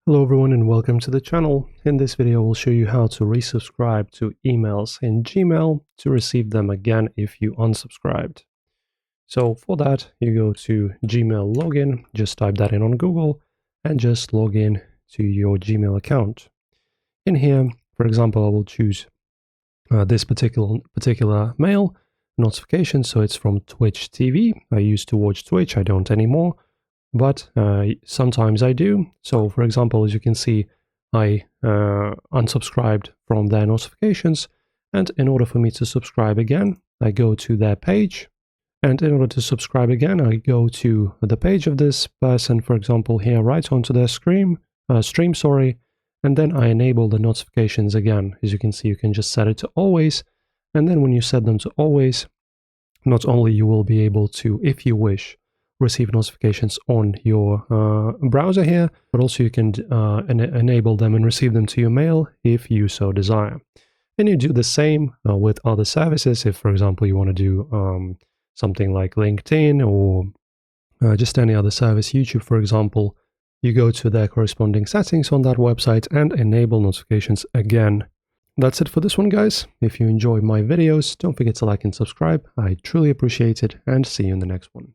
Hello everyone and welcome to the channel. In this video we'll show you how to resubscribe to emails in Gmail to receive them again if you unsubscribed. So for that you go to Gmail login, just type that in on Google and just log in to your Gmail account. In here, for example, I will choose this particular mail notification, so it's from Twitch TV. I used to watch Twitch, I don't anymore. But sometimes I do. So for example, as you can see, I unsubscribed from their notifications, and in order for me to subscribe again, I go to their page, and in order to subscribe again, I go to the page of this person, for example, here right onto their stream, and then I enable the notifications again. As you can see, you can just set it to always, and then when you set them to always, not only you will be able to, if you wish, receive notifications on your browser here, but also you can enable them and receive them to your mail if you so desire. And you do the same with other services. If, for example, you want to do something like LinkedIn or just any other service, YouTube, for example, you go to their corresponding settings on that website and enable notifications again. That's it for this one, guys. If you enjoy my videos, don't forget to like and subscribe. I truly appreciate it, and see you in the next one.